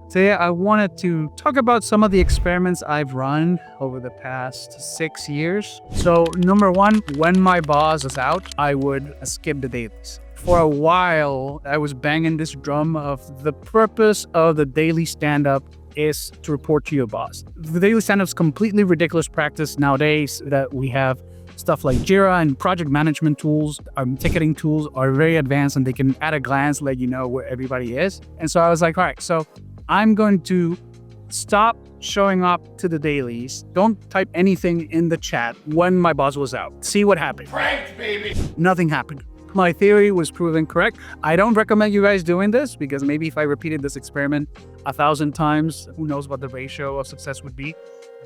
Today, I wanted to talk about some of the experiments I've run over the past 6 years. So, number one, when my boss is out, I would skip the dailies. For a while, I was banging this drum of the purpose of the daily stand-up is to report to your boss. The daily stand-up is completely ridiculous practice nowadays that we have. Stuff like Jira and project management tools, ticketing tools are very advanced and they can at a glance let you know where everybody is. And so I was like, all right, so I'm going to stop showing up to the dailies. Don't type anything in the chat when my boss was out. See what happened. Pranked, baby. Nothing happened. My theory was proven correct. I don't recommend you guys doing this because maybe if I repeated this experiment 1,000 times, who knows what the ratio of success would be.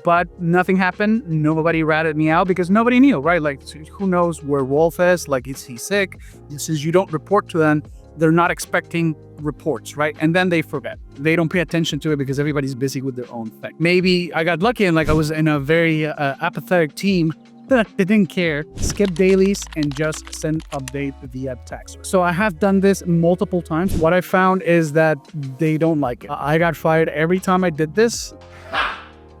But nothing happened. Nobody ratted me out because nobody knew, right? Like, who knows where Wolf is? Like, is he sick? Since you don't report to them, they're not expecting reports, right? And then they forget. They don't pay attention to it because everybody's busy with their own thing. Maybe I got lucky and I was in a very apathetic team that they didn't care. Skip dailies and just send update via text. So I have done this multiple times. What I found is that they don't like it. I got fired every time I did this.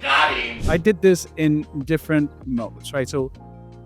Got him. I did this in different modes, right? So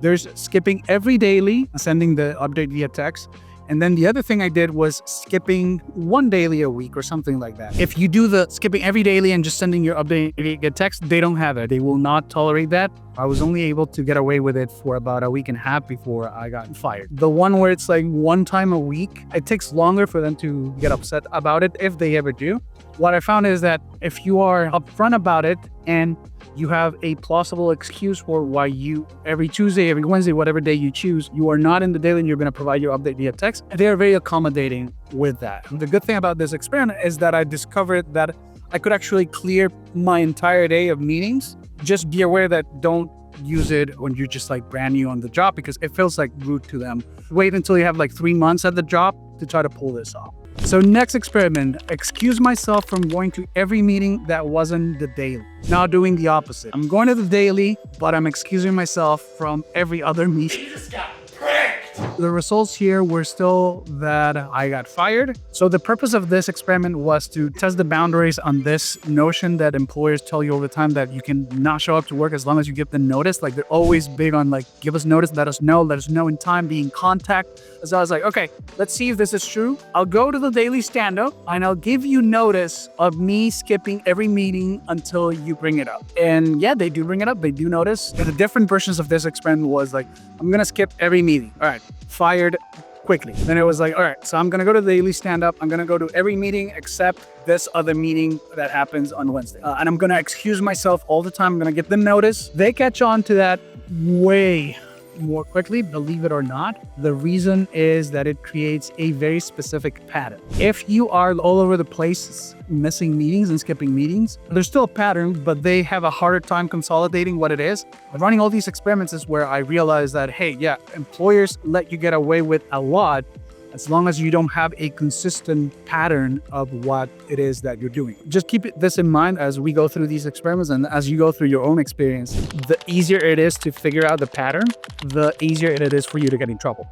there's skipping every daily, sending the update via text. And then the other thing I did was skipping one daily a week or something like that. If you do the skipping every daily and just sending your update via text, they don't have it. They will not tolerate that. I was only able to get away with it for about a week and a half before I got fired. The one where it's like one time a week, it takes longer for them to get upset about it if they ever do. What I found is that if you are upfront about it and you have a plausible excuse for why you, every Tuesday, every Wednesday, whatever day you choose, you are not in the daily and you're going to provide your update via text, they are very accommodating with that. And the good thing about this experiment is that I discovered that I could actually clear my entire day of meetings. Just be aware that don't use it when you're just like brand new on the job because it feels like rude to them. Wait until you have like 3 months at the job to try to pull this off. So next experiment, excuse myself from going to every meeting that wasn't the daily. Now doing the opposite. I'm going to the daily, but I'm excusing myself from every other meeting. You just got pranked. The results here were still that I got fired. So the purpose of this experiment was to test the boundaries on this notion that employers tell you all the time that you can not show up to work as long as you give them notice. Like they're always big on like, give us notice, let us know in time, be in contact. So I was like, okay, let's see if this is true. I'll go to the daily stand-up and I'll give you notice of me skipping every meeting until you bring it up. And yeah, they do bring it up. They do notice. But the different versions of this experiment was like, I'm going to skip every meeting. All right, fired quickly. Then it was like, all right, so I'm going to go to the daily stand-up. I'm going to go to every meeting except this other meeting that happens on Wednesday. And I'm going to excuse myself all the time. I'm going to give them notice. They catch on to that way more quickly, believe it or not. The reason is that it creates a very specific pattern. If you are all over the place, missing meetings and skipping meetings, there's still a pattern, but they have a harder time consolidating what it is. Running all these experiments is where I realized that, hey, yeah, employers let you get away with a lot as long as you don't have a consistent pattern of what it is that you're doing. Just keep this in mind as we go through these experiments and as you go through your own experience. The easier it is to figure out the pattern, the easier it is for you to get in trouble.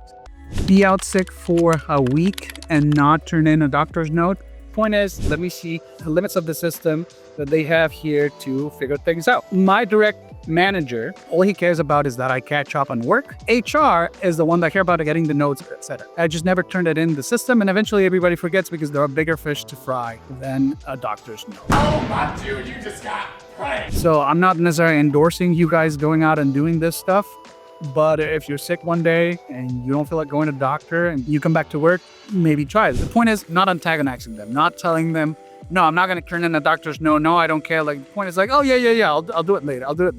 Be out sick for a week and not turn in a doctor's note. Point is, let me see the limits of the system that they have here to figure things out. My direct manager, all he cares about is that I catch up on work. HR is the one that care about getting the notes, etc. I just never turned it in the system, and eventually everybody forgets because there are bigger fish to fry than a doctor's note. Oh my dude, you just got pranked. So I'm not necessarily endorsing you guys going out and doing this stuff. But if you're sick one day and you don't feel like going to the doctor and you come back to work, maybe try it. The point is not antagonizing them, not telling them, no, I'm not going to turn in the doctor's no, I don't care. Like the point is like, oh yeah, I'll do it later. I'll do it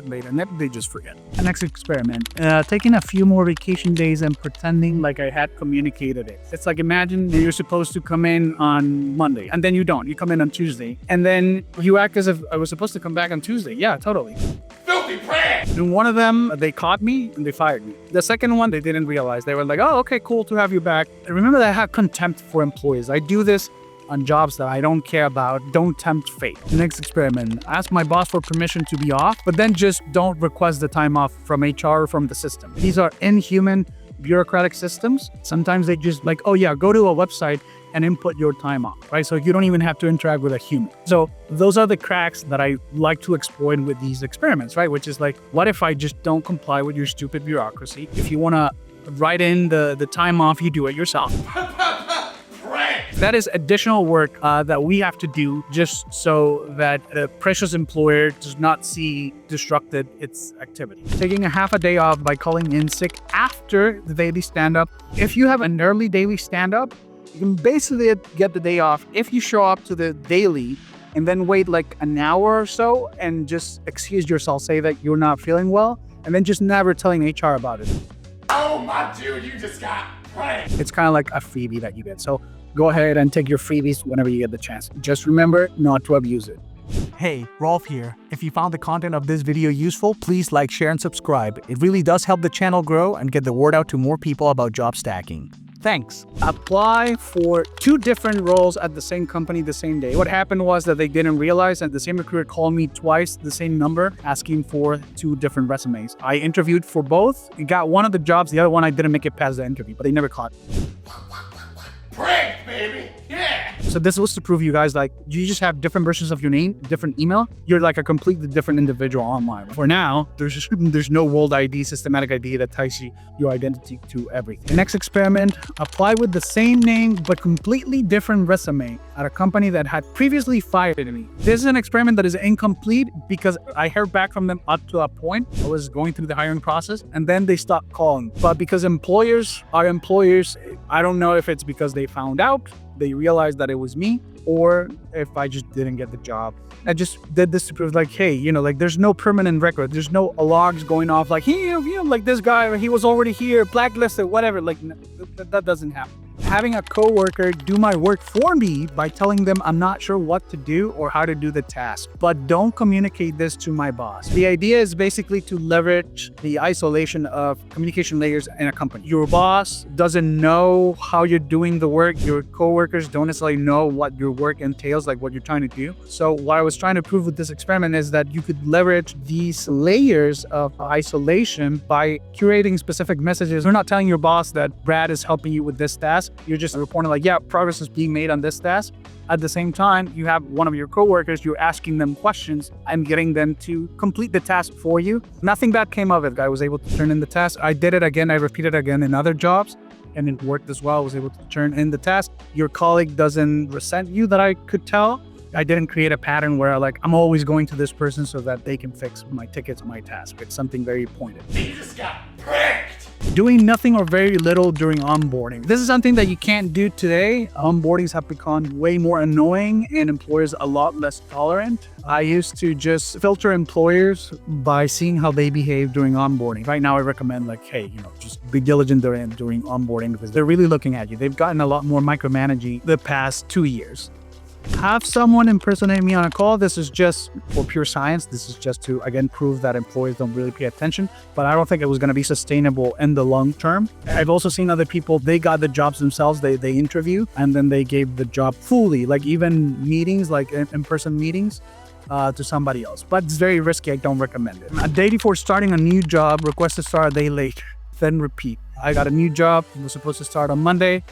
later. And then they just forget. The next experiment, taking a few more vacation days and pretending like I had communicated it. It's like, imagine you're supposed to come in on Monday and then you don't. You come in on Tuesday and then you act as if I was supposed to come back on Tuesday. Yeah, totally. Filthy prank. In one of them, they caught me and they fired me. The second one, they didn't realize. They were like, oh, okay, cool to have you back. And remember that I have contempt for employees. I do this on jobs that I don't care about. Don't tempt fate. The next experiment, ask my boss for permission to be off, but then just don't request the time off from HR or from the system. These are inhuman bureaucratic systems. Sometimes they just like, oh yeah, go to a website and input your time off, right? So you don't even have to interact with a human. So those are the cracks that I like to exploit with these experiments, right? Which is like, what if I just don't comply with your stupid bureaucracy? If you want to write in the time off, you do it yourself. That is additional work that we have to do just so that a precious employer does not see disrupted its activity. Taking a half a day off by calling in sick after the daily stand-up. If you have an early daily stand-up, you can basically get the day off if you show up to the daily and then wait like an hour or so and just excuse yourself, say that you're not feeling well, and then just never telling HR about it. Oh my dude, you just got pranked. It's kind of like a freebie that you get. So go ahead and take your freebies whenever you get the chance. Just remember not to abuse it. Hey, Rolf here. If you found the content of this video useful, please like, share, and subscribe. It really does help the channel grow and get the word out to more people about job stacking. Thanks. Apply for 2 different roles at the same company the same day. What happened was that they didn't realize that the same recruiter called me twice, the same number, asking for 2 different resumes. I interviewed for both. I got one of the jobs. The other one, I didn't make it past the interview, but they never caught me. Pranked, baby. Yeah. So this was to prove you guys, like, you just have different versions of your name, different email. You're like a completely different individual online. For now, there's no world ID, systematic ID that ties your identity to everything. The next experiment, apply with the same name but completely different resume at a company that had previously fired me. This is an experiment that is incomplete because I heard back from them up to a point. I was going through the hiring process and then they stopped calling. But because employers are employers, I don't know if it's because they found out, they realized that it was me, or if I just didn't get the job. I just did this to prove like, hey, like there's no permanent record. There's no logs going off like, like this guy, he was already here, blacklisted, whatever. Like that doesn't happen. Having a coworker do my work for me by telling them I'm not sure what to do or how to do the task, but don't communicate this to my boss. The idea is basically to leverage the isolation of communication layers in a company. Your boss doesn't know how you're doing the work. Your coworkers don't necessarily know what your work entails, like what you're trying to do. So what I was trying to prove with this experiment is that you could leverage these layers of isolation by curating specific messages. You're not telling your boss that Brad is helping you with this task. You're just reporting like, yeah, progress is being made on this task. At the same time, you have one of your coworkers, you're asking them questions and getting them to complete the task for you. Nothing bad came of it. I was able to turn in the task. I did it again. I repeated it again in other jobs and it worked as well. I was able to turn in the task. Your colleague doesn't resent you, that I could tell. I didn't create a pattern where I'm always going to this person so that they can fix my tickets, my task. It's something very pointed. You just got pranked. Doing nothing or very little during onboarding. This is something that you can't do today. Onboardings have become way more annoying and employers a lot less tolerant. I used to just filter employers by seeing how they behave during onboarding. Right now, I recommend hey, just be diligent during onboarding because they're really looking at you. They've gotten a lot more micromanaging the past 2 years. Have someone impersonate me on a call. This is just for pure science. This is just to, again, prove that employees don't really pay attention. But I don't think it was going to be sustainable in the long term. I've also seen other people, they got the jobs themselves. They interview and then they gave the job fully, like even meetings, like in-person meetings to somebody else. But it's very risky. I don't recommend it. A day before starting a new job, request to start a day late, then repeat. I got a new job. I was supposed to start on Monday.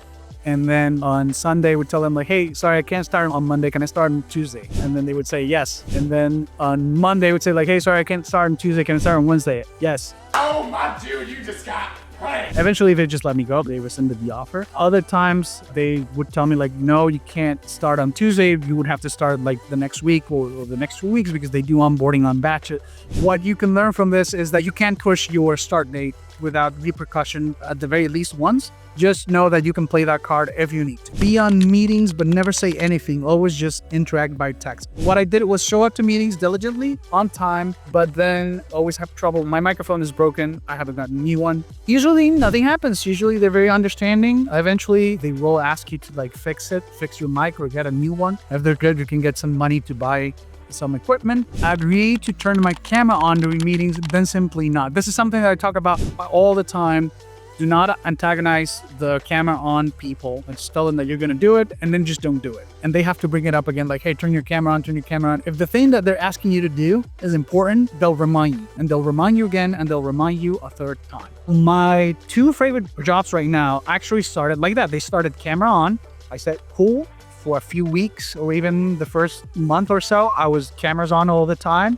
And then on Sunday, we'd tell them hey, sorry, I can't start on Monday. Can I start on Tuesday? And then they would say yes. And then on Monday, we'd say hey, sorry, I can't start on Tuesday. Can I start on Wednesday? Yes. Oh my dude, you just got pranked. Eventually, they just let me go. They rescinded the offer. Other times, they would tell me no, you can't start on Tuesday. You would have to start the next week or the next 2 weeks because they do onboarding on batches. What you can learn from this is that you can't push your start date without repercussion at the very least once. Just know that you can play that card if you need to. Be on meetings, but never say anything. Always just interact by text. What I did was show up to meetings diligently, on time, but then always have trouble. My microphone is broken. I haven't got a new one. Usually nothing happens. Usually they're very understanding. Eventually they will ask you to fix it, fix your mic or get a new one. If they're good, you can get some money to buy some equipment. Agree to turn my camera on during meetings, then simply not. This is something that I talk about all the time. Do not antagonize the camera on people and just tell them that you're going to do it and then just don't do it. And they have to bring it up again hey, turn your camera on, turn your camera on. If the thing that they're asking you to do is important, they'll remind you and they'll remind you again and they'll remind you a third time. My 2 favorite jobs right now actually started like that. They started camera on I said, cool. For a few weeks or even the first month or so, I was cameras on all the time,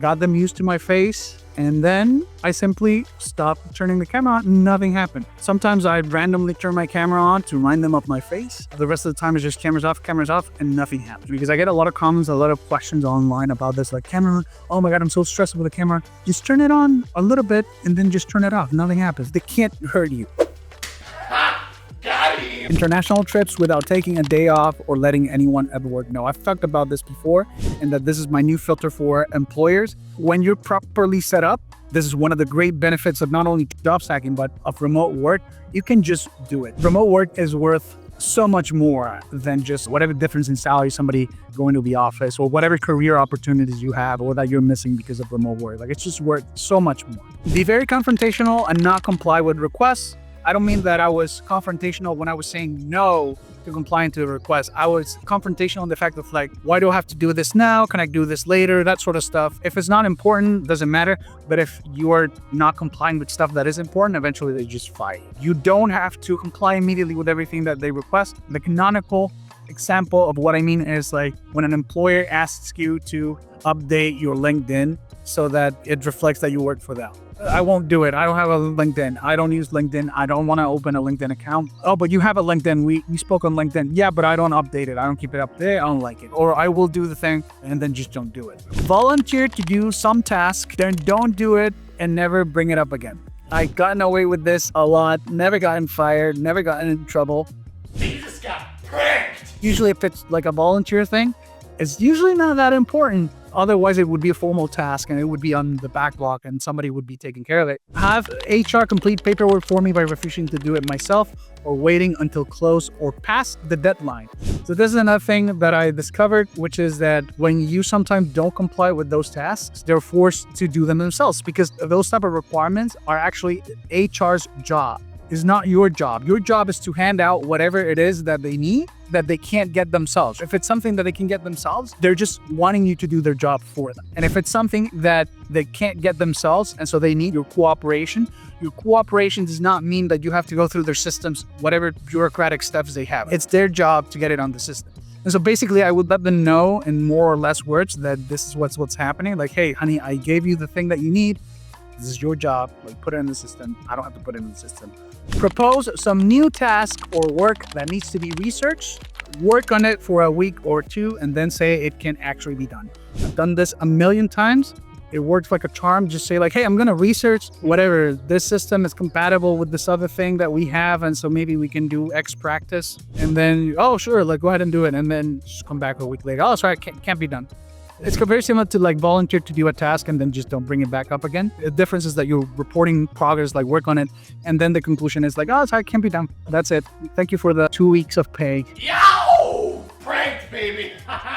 got them used to my face. And then I simply stopped turning the camera on. Nothing happened. Sometimes I'd randomly turn my camera on to remind them of my face. The rest of the time it's just cameras off, and nothing happens. Because I get a lot of comments, a lot of questions online about this, like, camera, oh my God, I'm so stressed with the camera. Just turn it on a little bit and then just turn it off. Nothing happens. They can't hurt you. Got him. International trips without taking a day off or letting anyone ever work. No, I've talked about this before, and that this is my new filter for employers. When you're properly set up, this is one of the great benefits of not only job stacking, but of remote work. You can just do it. Remote work is worth so much more than just whatever difference in salary somebody going to the office, or whatever career opportunities you have or that you're missing because of remote work. Like, it's just worth so much more. Be very confrontational and not comply with requests. I don't mean that I was confrontational when I was saying no to complying to the request. I was confrontational in the fact of, like, why do I have to do this now? Can I do this later? That sort of stuff. If it's not important, doesn't matter. But if you are not complying with stuff that is important, eventually they just fire you. You don't have to comply immediately with everything that they request. The canonical example of what I mean is, like, when an employer asks you to update your LinkedIn so that it reflects that you work for them. I won't do it. I don't have a LinkedIn. I don't use LinkedIn. I don't want to open a LinkedIn account. Oh, but you have a LinkedIn. We spoke on LinkedIn. Yeah, but I don't update it. I don't keep it up there. I don't like it. Or I will do the thing and then just don't do it. Volunteer to do some task, then don't do it and never bring it up again. I've gotten away with this a lot. Never gotten fired. Never gotten in trouble. You just got pranked. Usually if it's like a volunteer thing, it's usually not that important. Otherwise, it would be a formal task and it would be on the backlog and somebody would be taking care of it. Have HR complete paperwork for me by refusing to do it myself or waiting until close or past the deadline. So this is another thing that I discovered, which is that when you sometimes don't comply with those tasks, they're forced to do them themselves, because those type of requirements are actually HR's job. It's not your job. Your job is to hand out whatever it is that they need that they can't get themselves. If it's something that they can get themselves, they're just wanting you to do their job for them. And if it's something that they can't get themselves and so they need your cooperation does not mean that you have to go through their systems, whatever bureaucratic steps they have. It's their job to get it on the system. And so basically, I would let them know in more or less words that this is what's happening. Like, hey, honey, I gave you the thing that you need. This is your job. Like, put it in the system. I don't have to put it in the system. Propose some new task or work that needs to be researched. Work on it for a week or two and then say it can actually be done. I've done this a million times. It works like a charm. Just say, like, hey, I'm going to research whatever. This system is compatible with this other thing that we have. And so maybe we can do X practice. And then, oh, sure, like, go ahead and do it. And then just come back a week later. Oh, sorry, can't be done. It's very similar to, like, volunteer to do a task and then just don't bring it back up again. The difference is that you're reporting progress, like, work on it. And then the conclusion is like, oh, sorry, can't be done. That's it. Thank you for the 2 weeks of pay. Yo! Pranked, baby.